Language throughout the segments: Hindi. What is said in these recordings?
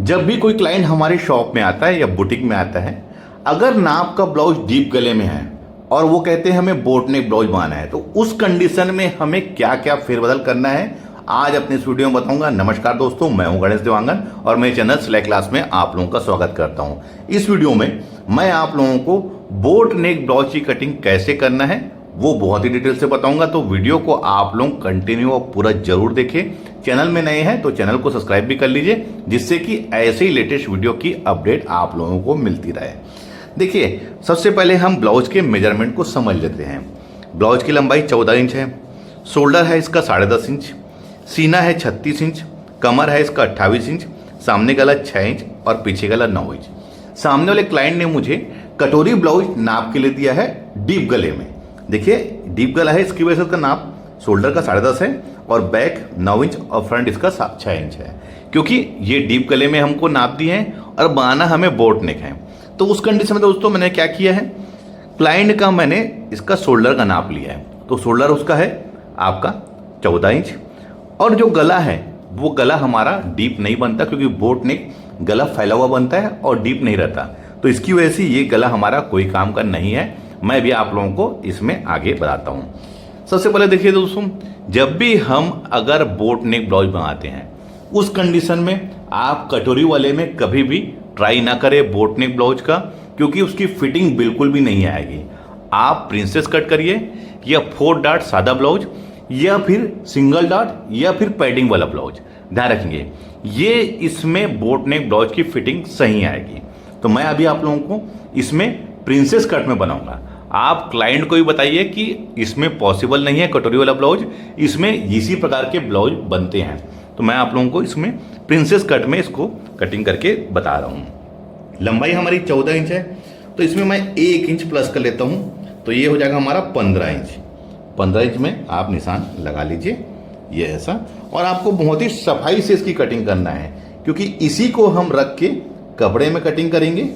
जब भी कोई क्लाइंट हमारे शॉप में आता है या बुटीक में आता है, अगर नाप का ब्लाउज डीप गले में है और वो कहते हैं हमें बोट नेक ब्लाउज बनाना है, तो उस कंडीशन में हमें क्या क्या फेरबदल करना है आज अपने इस वीडियो में बताऊंगा। नमस्कार दोस्तों, मैं हूं गणेश देवांगन और मेरे चैनल सिलेक्ट क्लास में आप लोगों का स्वागत करता हूं। इस वीडियो में मैं आप लोगों को बोट नेक ब्लाउज की कटिंग कैसे करना है वो बहुत ही डिटेल से बताऊंगा, तो वीडियो को आप लोग कंटिन्यू और पूरा जरूर देखें। चैनल में नए हैं तो चैनल को सब्सक्राइब भी कर लीजिए, जिससे कि ऐसे ही लेटेस्ट वीडियो की अपडेट आप लोगों को मिलती रहे। देखिए, सबसे पहले हम ब्लाउज के मेजरमेंट को समझ लेते हैं। ब्लाउज की लंबाई 14 इंच है, शोल्डर है इसका 10.5 इंच, सीना है 36 इंच, कमर है इसका 28 इंच, सामने गला 6 इंच और पीछे गला 9 इंच। सामने वाले क्लाइंट ने मुझे कटोरी ब्लाउज नाप के लिए दिया है डीप गले में। देखिए, डीप गला है, इसकी वजह से इसका नाप शोल्डर का 10.5 है और बैक 9 इंच और फ्रंट इसका 6 इंच है, क्योंकि ये डीप गले में हमको नाप दिए हैं और बनाना हमें बोट नेक है। तो उस कंडीशन में दोस्तों मैंने क्या किया है, क्लाइंट का मैंने इसका शोल्डर का नाप लिया है। तो शोल्डर उसका है आपका 14 इंच और जो गला है वो गला हमारा डीप नहीं बनता, क्योंकि बोट नेक गला फैला हुआ बनता है और डीप नहीं रहता। तो इसकी वजह से ये गला हमारा कोई काम का नहीं है। मैं भी आप लोगों को इसमें आगे बताता हूँ। सबसे पहले देखिए दोस्तों, जब भी हम अगर बोट नेक ब्लाउज बनाते हैं उस कंडीशन में आप कटोरी वाले में कभी भी ट्राई ना करें बोट नेक ब्लाउज का, क्योंकि उसकी फिटिंग बिल्कुल भी नहीं आएगी। आप प्रिंसेस कट करिए या 4 डॉट सादा ब्लाउज या फिर सिंगल डॉट या फिर पैडिंग वाला ब्लाउज, ध्यान रखेंगे ये इसमें बोट नेक ब्लाउज की फिटिंग सही आएगी। तो मैं अभी आप लोगों को इसमें प्रिंसेस कट में बनाऊंगा। आप क्लाइंट को भी बताइए कि इसमें पॉसिबल नहीं है कटोरी वाला ब्लाउज, इसमें इसी प्रकार के ब्लाउज बनते हैं। तो मैं आप लोगों को इसमें प्रिंसेस कट में इसको कटिंग करके बता रहा हूँ। लंबाई हमारी 14 इंच है, तो इसमें मैं 1 इंच प्लस कर लेता हूँ, तो ये हो जाएगा हमारा 15 इंच। 15 इंच में आप निशान लगा लीजिए, ये ऐसा। और आपको बहुत ही सफाई से इसकी कटिंग करना है, क्योंकि इसी को हम रख के कपड़े में कटिंग करेंगे,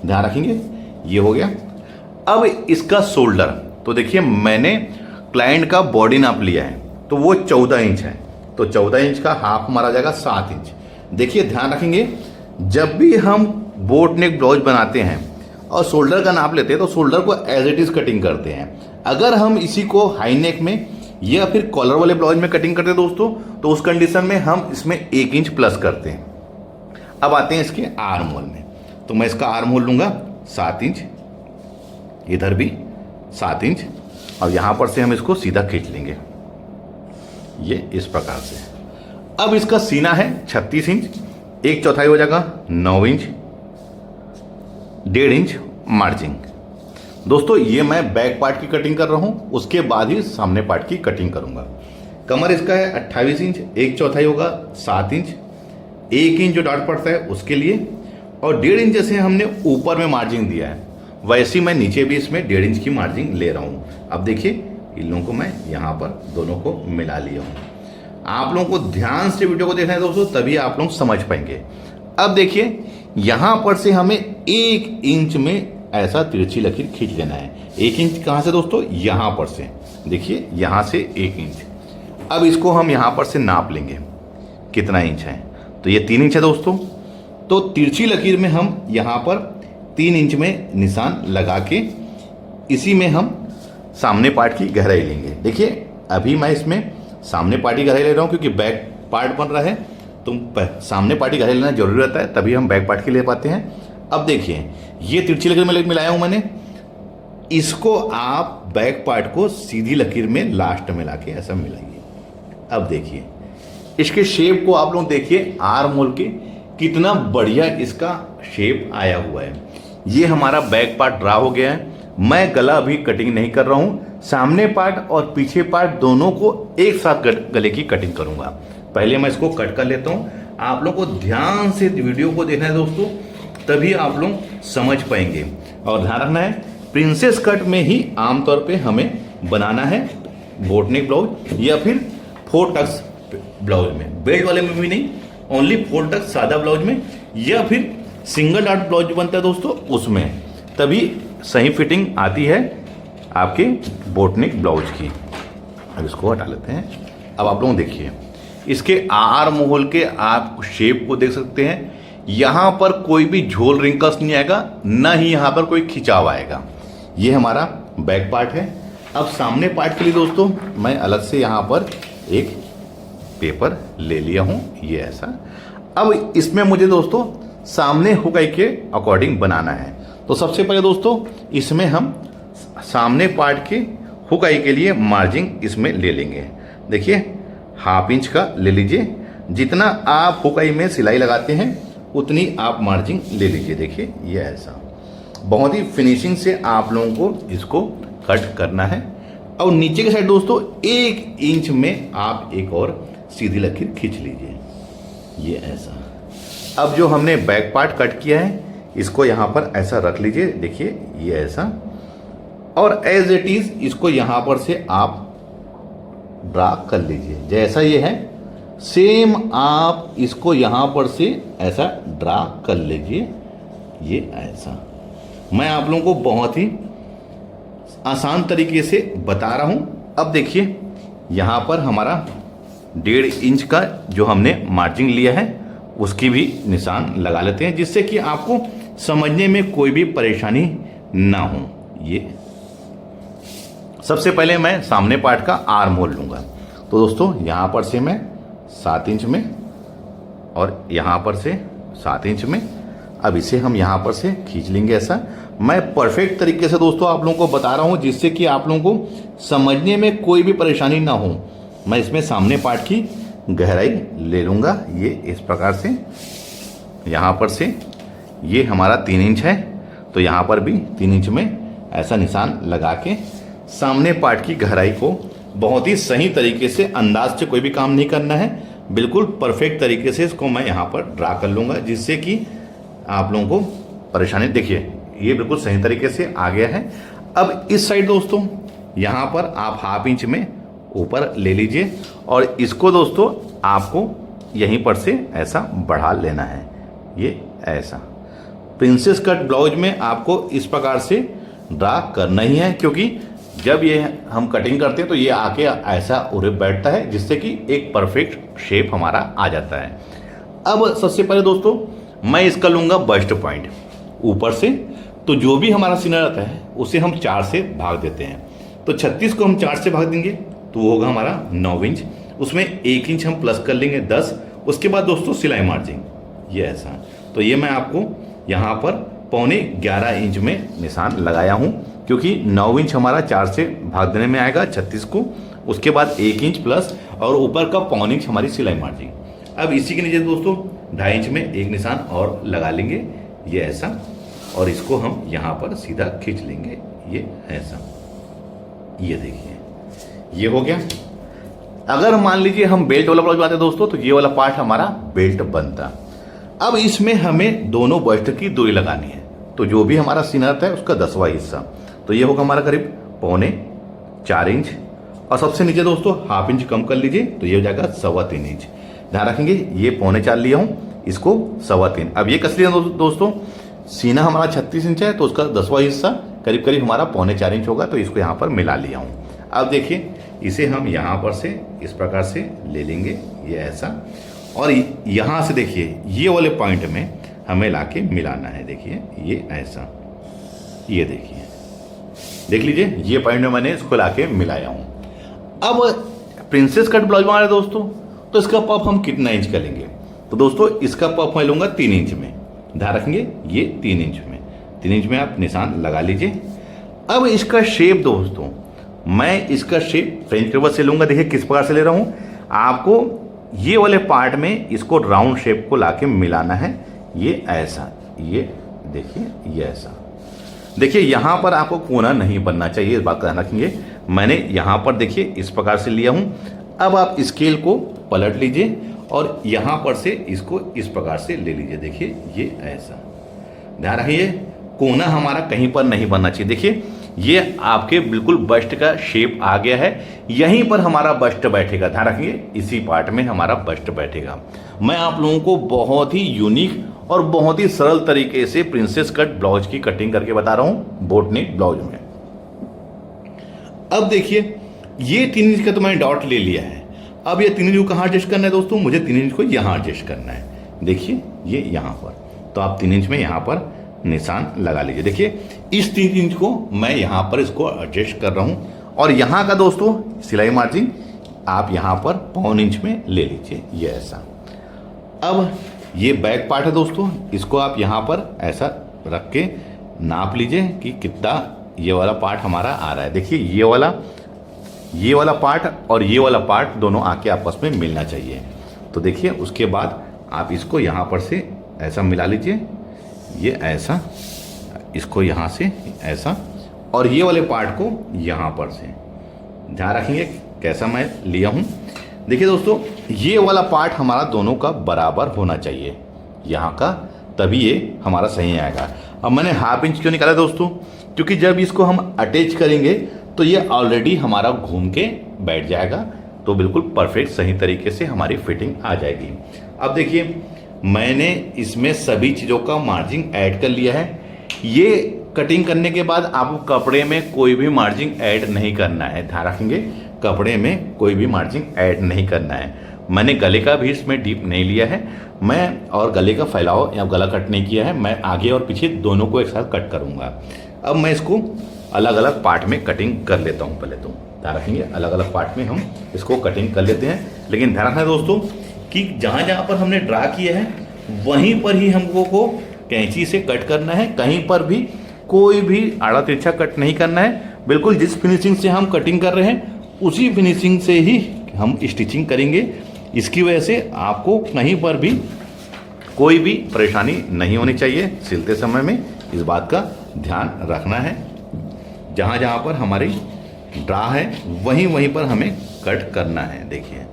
ध्यान रखेंगे। ये हो गया। अब इसका शोल्डर, तो देखिए मैंने क्लाइंट का बॉडी नाप लिया है, तो वो 14 इंच है, तो 14 इंच का हाफ हमारा जाएगा 7 इंच। देखिए ध्यान रखेंगे, जब भी हम बोट नेक ब्लाउज बनाते हैं और शोल्डर का नाप लेते हैं तो शोल्डर को एज इट इज कटिंग करते हैं। अगर हम इसी को हाई नेक में या फिर कॉलर वाले ब्लाउज में कटिंग करते हैं दोस्तों, तो उस कंडीशन में हम इसमें 1 इंच प्लस करते हैं। अब आते हैं इसके आर्म होल में, तो मैं इसका आर्म होल लूंगा 7 इंच, इधर भी 7 इंच, और यहां पर से हम इसको सीधा खींच लेंगे, ये इस प्रकार से। अब इसका सीना है 36 इंच, 1/4 हो जाएगा 9 इंच, 1.5 इंच मार्जिन। दोस्तों ये मैं बैक पार्ट की कटिंग कर रहा हूं, उसके बाद ही सामने पार्ट की कटिंग करूंगा। कमर इसका है 28 इंच, 1/4 होगा 7 इंच, 1 इंच जो डॉट पड़ता है उसके लिए, और 1.5 इंच जैसे हमने ऊपर में मार्जिन दिया है वैसे मैं नीचे भी इसमें 1.5 इंच की मार्जिन ले रहा हूं। अब देखिए इन लोगों को मैं यहां पर दोनों को मिला लिया हूं। आप लोगों को ध्यान से वीडियो को देखना है दोस्तों, तभी आप लोग समझ पाएंगे। अब देखिए यहां पर से हमें 1 इंच में ऐसा तिरछी लकीर खींच लेना है। 1 इंच कहां से दोस्तों, यहां पर से, देखिए यहां से 1 इंच। अब इसको हम यहां पर से नाप लेंगे कितना इंच है, तो ये 3 इंच है दोस्तों। तो तिरछी लकीर में हम यहां पर 3 इंच में निशान लगा के इसी में हम सामने पार्ट की गहराई लेंगे। देखिए अभी मैं इसमें सामने पार्ट की गहराई ले रहा हूं, क्योंकि बैक पार्ट बन रहा है, तो सामने पार्ट की गहराई लेना जरूरी रहता है, तभी हम बैक पार्ट की ले पाते हैं। अब देखिए ये तिरछी लकीर में मिलाया हूं मैंने, इसको आप बैक पार्ट को सीधी लकीर में लास्ट में लाके ऐसा मिलाइए। अब देखिए इसके शेप को आप लोग देखिए, आर्म होल के कितना बढ़िया इसका शेप आया हुआ है। ये हमारा बैक पार्ट ड्रा हो गया है। मैं गला अभी कटिंग नहीं कर रहा हूं, सामने पार्ट और पीछे पार्ट दोनों को एक साथ गले की कटिंग करूंगा। पहले मैं इसको कट कर लेता हूं। आप लोग को ध्यान से वीडियो को देखना है दोस्तों, तभी आप लोग समझ पाएंगे। और ध्यान रखना है प्रिंसेस कट में ही आमतौर पे हमें बनाना है बोट नेक ब्लाउज, या फिर 4 टक्स ब्लाउज में, बेल्ट वाले में भी नहीं, ओनली 4 टक्स सादा ब्लाउज में, या फिर सिंगल डॉट ब्लाउज बनता है दोस्तों उसमें, तभी सही फिटिंग आती है आपके बोट नेक ब्लाउज की। अब इसको हटा लेते हैं। अब आप लोग देखिए इसके आर्म होल के आप शेप को देख सकते हैं, यहाँ पर कोई भी झोल रिंकल्स नहीं आएगा, ना ही यहाँ पर कोई खिंचाव आएगा। ये हमारा बैक पार्ट है। अब सामने पार्ट के लिए दोस्तों मैं अलग से यहाँ पर एक पेपर ले लिया हूँ, ये ऐसा। अब इसमें मुझे दोस्तों सामने हुक के अकॉर्डिंग बनाना है। तो सबसे पहले दोस्तों इसमें हम सामने पार्ट के हुक के लिए मार्जिन इसमें ले लेंगे। देखिए 1/2 इंच का ले लीजिए। जितना आप हुक में सिलाई लगाते हैं उतनी आप मार्जिन ले लीजिए। देखिए ये ऐसा बहुत ही फिनिशिंग से आप लोगों को इसको कट करना है। और नीचे के साइड दोस्तों 1 इंच में आप एक और सीधी लकीर खींच लीजिए, ये ऐसा। अब जो हमने बैक पार्ट कट किया है इसको यहाँ पर ऐसा रख लीजिए। देखिए ये ऐसा, और एज इट इज इसको यहाँ पर से आप ड्रा कर लीजिए। जैसा ये है सेम आप इसको यहाँ पर से ऐसा ड्रा कर लीजिए, ये ऐसा। मैं आप लोगों को बहुत ही आसान तरीके से बता रहा हूं। अब देखिए यहाँ पर हमारा 1.5 इंच का जो हमने मार्जिन लिया है उसकी भी निशान लगा लेते हैं, जिससे कि आपको समझने में कोई भी परेशानी ना हो। ये सबसे पहले मैं सामने पार्ट का आर्म होल लूँगा। तो दोस्तों यहाँ पर से मैं 7 इंच में और यहाँ पर से 7 इंच में, अब इसे हम यहाँ पर से खींच लेंगे ऐसा। मैं परफेक्ट तरीके से दोस्तों आप लोगों को बता रहा हूँ, जिससे कि आप लोगों को समझने में कोई भी परेशानी ना हो। मैं इसमें सामने पार्ट की गहराई ले लूँगा, ये इस प्रकार से। यहाँ पर से ये हमारा 3 इंच है, तो यहाँ पर भी 3 इंच में ऐसा निशान लगा के सामने पार्ट की गहराई को बहुत ही सही तरीके से, अंदाज से कोई भी काम नहीं करना है, बिल्कुल परफेक्ट तरीके से इसको मैं यहाँ पर ड्रा कर लूँगा, जिससे कि आप लोगों को परेशानी। देखिए ये बिल्कुल सही तरीके से आ गया है। अब इस साइड दोस्तों यहाँ पर आप 1/2 इंच में ऊपर ले लीजिए और इसको दोस्तों आपको यहीं पर से ऐसा बढ़ा लेना है, ये ऐसा। प्रिंसेस कट ब्लाउज में आपको इस प्रकार से ड्रा करना ही है, क्योंकि जब ये हम कटिंग करते हैं तो ये आके ऐसा उड़े बैठता है, जिससे कि एक परफेक्ट शेप हमारा आ जाता है। अब सबसे पहले दोस्तों मैं इसका लूँगा बस्ट पॉइंट ऊपर से। तो जो भी हमारा सीना रहता है उसे हम 4 से भाग देते हैं। तो 36 को हम 4 से भाग देंगे तो वो होगा हमारा 9 इंच। उसमें 1 इंच हम प्लस कर लेंगे 10। उसके बाद दोस्तों सिलाई मार्जिन ये ऐसा। तो ये मैं आपको यहाँ पर 11.25 इंच में निशान लगाया हूँ, क्योंकि 9 इंच हमारा 4 से भाग देने में आएगा 36 को। उसके बाद 1 इंच प्लस और ऊपर का 1.25 इंच हमारी सिलाई मार्जिन। अब इसी के नीचे दोस्तों 2.5 इंच में एक निशान और लगा लेंगे, ये ऐसा। और इसको हम यहाँ पर सीधा खींच लेंगे, ये ऐसा। ये देखिए ये हो गया। अगर मान लीजिए हम बेल्ट वाला ब्लाउज बनाते हैं दोस्तों, तो ये वाला पार्ट हमारा बेल्ट बनता। अब इसमें हमें दोनों बस्ट की दूरी लगानी है। तो जो भी हमारा सीना रहता है उसका 10वां हिस्सा, तो ये होगा हमारा करीब 3.25 इंच। और सबसे नीचे दोस्तों 1/2 इंच कम कर लीजिए, तो ये हो जाएगा 3.25 इंच। ध्यान रखेंगे ये 3.25 लिया हूँ, इसको 3.25। अब ये कस लिया दोस्तों, सीना हमारा 36 इंच है, तो उसका 10वां हिस्सा करीब करीब हमारा 3.25 इंच होगा, तो इसको यहाँ पर मिला लिया हूँ। अब देखिए इसे हम यहाँ पर से इस प्रकार से ले लेंगे, ये ऐसा। और यहाँ से देखिए ये वाले पॉइंट में हमें लाके मिलाना है। देखिए ये ऐसा, ये देखिए देख लीजिए ये पॉइंट में मैंने इसको लाके मिलाया हूँ। अब प्रिंसेस कट ब्लाउज बना रहे दोस्तों, तो इसका पफ हम कितना इंच का लेंगे? तो दोस्तों इसका पफ मैं लूँगा 3 इंच में। ध्यान रखेंगे ये 3 इंच में, 3 इंच में आप निशान लगा लीजिए। अब इसका शेप दोस्तों, मैं इसका शेप फ्रेंच कर्व से लूँगा। देखिए किस प्रकार से ले रहा हूँ, आपको ये वाले पार्ट में इसको राउंड शेप को लाके मिलाना है, ये ऐसा। ये देखिए ये ऐसा। देखिए यहाँ पर आपको कोना नहीं बनना चाहिए, इस बात का ध्यान रखेंगे। मैंने यहाँ पर देखिए इस प्रकार से लिया हूँ। अब आप स्केल को पलट लीजिए और यहाँ पर से इसको इस प्रकार से ले लीजिए। देखिए ये ऐसा। ध्यान रखिए कोना हमारा कहीं पर नहीं बनना चाहिए। देखिए ये आपके बिल्कुल बस्ट का शेप आ गया है, यहीं पर हमारा बस्ट बैठेगा। ध्यान रखिए इसी पार्ट में हमारा बस्ट बैठेगा। मैं आप लोगों को बहुत ही यूनिक और बहुत ही सरल तरीके से प्रिंसेस कट ब्लाउज की कटिंग करके बता रहा हूं बोट नेक ब्लाउज में। अब देखिए ये 3 इंच का तो मैंने डॉट ले लिया है। अब ये 3 इंच को कहाँ एडजस्ट करना है दोस्तों? मुझे 3 इंच को यहाँ एडजस्ट करना है। देखिए ये यहाँ पर, तो आप 3 इंच में यहाँ पर निशान लगा लीजिए। देखिए इस 3 इंच को मैं यहाँ पर इसको एडजस्ट कर रहा हूँ, और यहाँ का दोस्तों सिलाई मार्जिन आप यहाँ पर 1/4 इंच में ले लीजिए, ये ऐसा। अब ये बैक पार्ट है दोस्तों, इसको आप यहाँ पर ऐसा रख के नाप लीजिए कि कितना ये वाला पार्ट हमारा आ रहा है। देखिए ये वाला पार्ट और ये वाला पार्ट दोनों आके आपस में मिलना चाहिए। तो देखिए उसके बाद आप इसको यहाँ पर से ऐसा मिला लीजिए, ये ऐसा, इसको यहाँ से ऐसा, और ये वाले पार्ट को यहाँ पर से। ध्यान रखेंगे कैसा मैं लिया हूँ। देखिए दोस्तों ये वाला पार्ट हमारा दोनों का बराबर होना चाहिए यहाँ का, तभी ये हमारा सही आएगा। अब मैंने 1/2 इंच क्यों निकाला दोस्तों, क्योंकि जब इसको हम अटैच करेंगे तो ये ऑलरेडी हमारा घूम के बैठ जाएगा, तो बिल्कुल परफेक्ट सही तरीके से हमारी फिटिंग आ जाएगी। अब देखिए मैंने इसमें सभी चीज़ों का मार्जिन ऐड कर लिया है। ये कटिंग करने के बाद आपको कपड़े में कोई भी मार्जिन ऐड नहीं करना है, ध्यान रखेंगे कपड़े में कोई भी मार्जिन ऐड नहीं करना है। मैंने गले का भी इसमें डीप नहीं लिया है मैं, और गले का फैलाव या गला कट नहीं किया है, मैं आगे और पीछे दोनों को एक साथ कट करूँगा। अब मैं इसको अलग अलग पार्ट में कटिंग कर लेता हूँ। पहले तो ध्यान रखेंगे अलग अलग पार्ट में हम इसको कटिंग कर लेते हैं, लेकिन ध्यान रखना है दोस्तों कि जहाँ जहाँ पर हमने ड्रा किया है वहीं पर ही हमको को कैंची से कट करना है, कहीं पर भी कोई भी आड़ा तिरछा कट नहीं करना है। बिल्कुल जिस फिनिशिंग से हम कटिंग कर रहे हैं उसी फिनिशिंग से ही हम स्टिचिंग करेंगे। इसकी वजह से आपको कहीं पर भी कोई भी परेशानी नहीं होनी चाहिए सिलते समय में, इस बात का ध्यान रखना है। जहाँ जहाँ पर हमारी ड्रा है वहीं वहीं पर हमें कट करना है। देखिए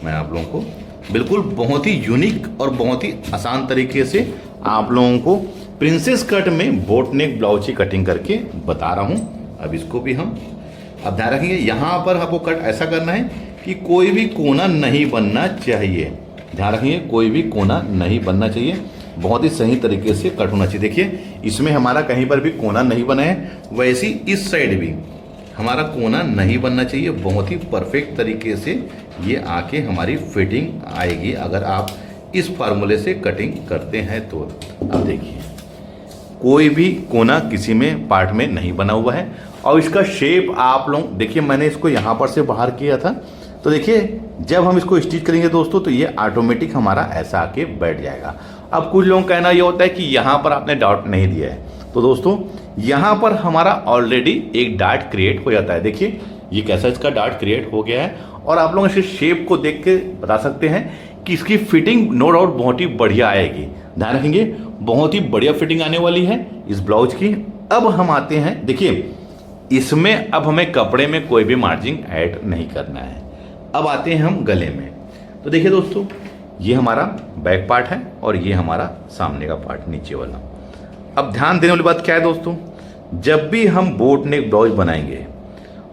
मैं आप लोगों को बिल्कुल बहुत ही यूनिक और बहुत ही आसान तरीके से आप लोगों को प्रिंसेस कट में बोट नेक ब्लाउज की कटिंग करके बता रहा हूँ। अब इसको भी हम अब ध्यान रखेंगे, यहाँ पर आपको कट ऐसा करना है कि कोई भी कोना नहीं बनना चाहिए। ध्यान रखेंगे कोई भी कोना नहीं बनना चाहिए, बहुत ही सही तरीके से कट होना चाहिए। देखिए इसमें हमारा कहीं पर भी कोना नहीं बना है, वैसे ही इस साइड भी हमारा कोना नहीं बनना चाहिए। बहुत ही परफेक्ट तरीके से ये आके हमारी फिटिंग आएगी अगर आप इस फार्मूले से कटिंग करते हैं तो। अब देखिए कोई भी कोना किसी में पार्ट में नहीं बना हुआ है, और इसका शेप आप लोग देखिए मैंने इसको यहाँ पर से बाहर किया था, तो देखिए जब हम इसको स्टिच करेंगे दोस्तों तो ये ऑटोमेटिक हमारा ऐसा आके बैठ जाएगा। अब कुछ लोगों का कहना ये होता है कि यहाँ पर आपने डॉट नहीं दिया है, तो दोस्तों यहाँ पर हमारा ऑलरेडी एक डॉट क्रिएट हो जाता है। देखिए ये कैसा इसका डॉट क्रिएट हो गया है, और आप लोग इसके शेप को देख के बता सकते हैं कि इसकी फिटिंग नो डाउट बहुत ही बढ़िया आएगी। ध्यान रखेंगे बहुत ही बढ़िया फिटिंग आने वाली है इस ब्लाउज की। अब हम आते हैं, देखिए इसमें अब हमें कपड़े में कोई भी मार्जिन ऐड नहीं करना है। अब आते हैं हम गले में। तो देखिए दोस्तों ये हमारा बैक पार्ट है और ये हमारा सामने का पार्ट नीचे वाला। अब ध्यान देने वाली बात क्या है दोस्तों, जब भी हम बोट नेक ब्लाउज बनाएंगे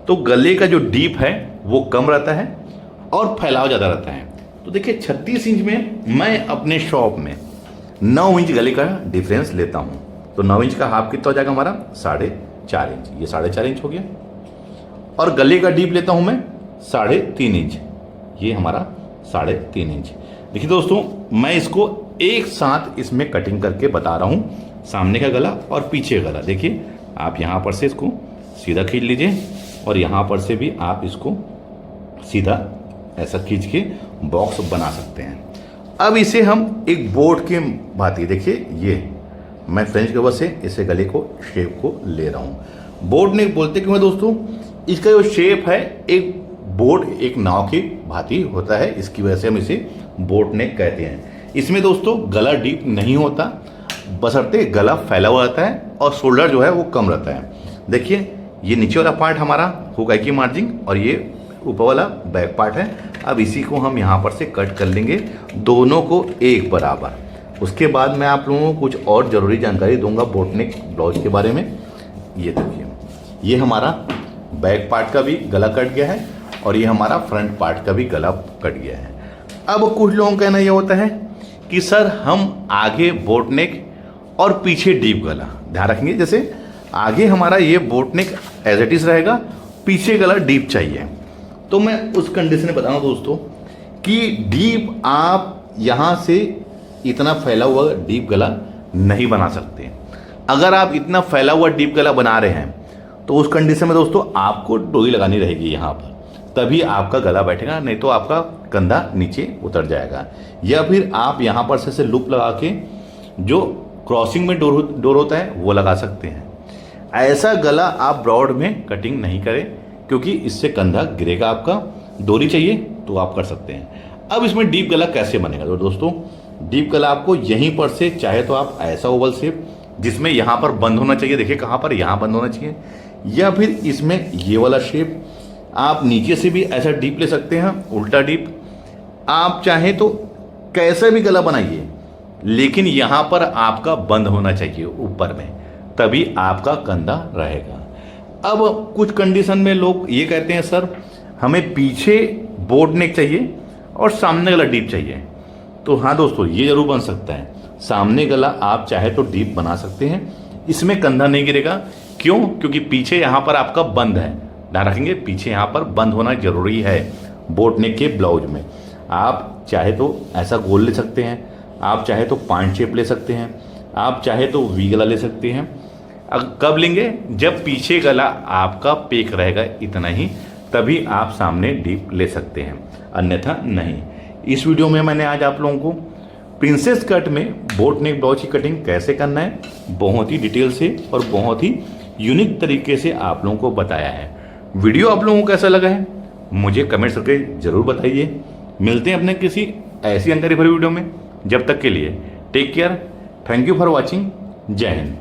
तो गले का जो डीप है वो कम रहता है और फैलाव ज़्यादा रहता है। तो देखिए 36 इंच में मैं अपने शॉप में 9 इंच गले का डिफरेंस लेता हूँ, तो 9 इंच का हाफ कितना हो जाएगा हमारा 4.5 इंच, ये 4.5 इंच हो गया। और गले का डीप लेता हूँ मैं 3.5 इंच, ये हमारा 3.5 इंच। देखिए दोस्तों मैं इसको एक साथ इसमें कटिंग करके बता रहा हूँ, सामने का गला और पीछे का गला। देखिए आप यहाँ पर से इसको सीधा खींच लीजिए और यहाँ पर से भी आप इसको सीधा ऐसा खींच के बॉक्स बना सकते हैं। अब इसे हम एक बोर्ड के भांति, देखिए ये मैं फ्रेंच कवर से इसे गले को शेप को ले रहा हूँ। बोर्ड नेक बोलते क्यों है दोस्तों, इसका जो शेप है एक बोर्ड एक नाव की भांति होता है, इसकी वजह से हम इसे बोट नेक कहते हैं। इसमें दोस्तों गला डीप नहीं होता, बशर्ते गला फैला हुआ रहता है और शोल्डर जो है वो कम रहता है। देखिए ये नीचे वाला पार्ट हमारा हुक की मार्जिन और ये ऊपर वाला बैक पार्ट है। अब इसी को हम यहाँ पर से कट कर लेंगे दोनों को एक बराबर। उसके बाद मैं आप लोगों को कुछ और ज़रूरी जानकारी दूंगा बोट नेक ब्लाउज के बारे में। ये देखिए ये हमारा बैक पार्ट का भी गला कट गया है और ये हमारा फ्रंट पार्ट का भी गला कट गया है। अब कुछ लोगों का कहना यह होता है कि सर हम आगे बोट नेक और पीछे डीप गला, ध्यान रखेंगे जैसे आगे हमारा ये boat neck as it is रहेगा, पीछे गला डीप चाहिए। तो मैं उस कंडीशन में बताऊँ दोस्तों कि डीप आप यहाँ से इतना फैला हुआ डीप गला नहीं बना सकते। अगर आप इतना फैला हुआ डीप गला बना रहे हैं तो उस कंडीशन में दोस्तों आपको डोरी लगानी रहेगी यहाँ पर, तभी आपका गला बैठेगा, नहीं तो आपका कंधा नीचे उतर जाएगा। या फिर आप यहाँ पर से लूप लगा के जो क्रॉसिंग में डोर होता है वो लगा सकते हैं। ऐसा गला आप ब्रॉड में कटिंग नहीं करें, क्योंकि इससे कंधा गिरेगा आपका। डोरी चाहिए तो आप कर सकते हैं। अब इसमें डीप गला कैसे बनेगा? तो दोस्तों डीप गला आपको यहीं पर से, चाहे तो आप ऐसा ओवल शेप जिसमें यहाँ पर बंद होना चाहिए, देखिए कहाँ पर, यहाँ बंद होना चाहिए, या फिर इसमें ये वाला शेप आप नीचे से भी ऐसा डीप ले सकते हैं, उल्टा डीप। आप चाहें तो कैसे भी गला बनाइए, लेकिन यहाँ पर आपका बंद होना चाहिए ऊपर में, तभी आपका कंधा रहेगा। अब कुछ कंडीशन में लोग ये कहते हैं सर हमें पीछे बोट नेक चाहिए और सामने गला डीप चाहिए। तो हाँ दोस्तों, ये जरूर बन सकता है। सामने गला आप चाहे तो डीप बना सकते हैं, इसमें कंधा नहीं गिरेगा। क्यों? क्योंकि पीछे यहाँ पर आपका बंद है। ध्यान रखेंगे, पीछे यहाँ पर बंद होना जरूरी है बोट नेक के ब्लाउज में। आप चाहे तो ऐसा गोल ले सकते हैं, आप चाहे तो पॉइंट शेप ले सकते हैं, आप चाहे तो वी गला ले सकते हैं। कब लेंगे? जब पीछे गला आपका पेक रहेगा इतना ही, तभी आप सामने डीप ले सकते हैं, अन्यथा नहीं। इस वीडियो में मैंने आज आप लोगों को प्रिंसेस कट में बोट नेक ब्लाउज की कटिंग कैसे करना है बहुत ही डिटेल से और बहुत ही यूनिक तरीके से आप लोगों को बताया है। वीडियो आप लोगों को कैसा लगा है मुझे कमेंट्स करके जरूर बताइए। मिलते हैं अपने किसी ऐसी जानकारी भरी वीडियो में। जब तक के लिए take care, thank you for watching, जय हिंद।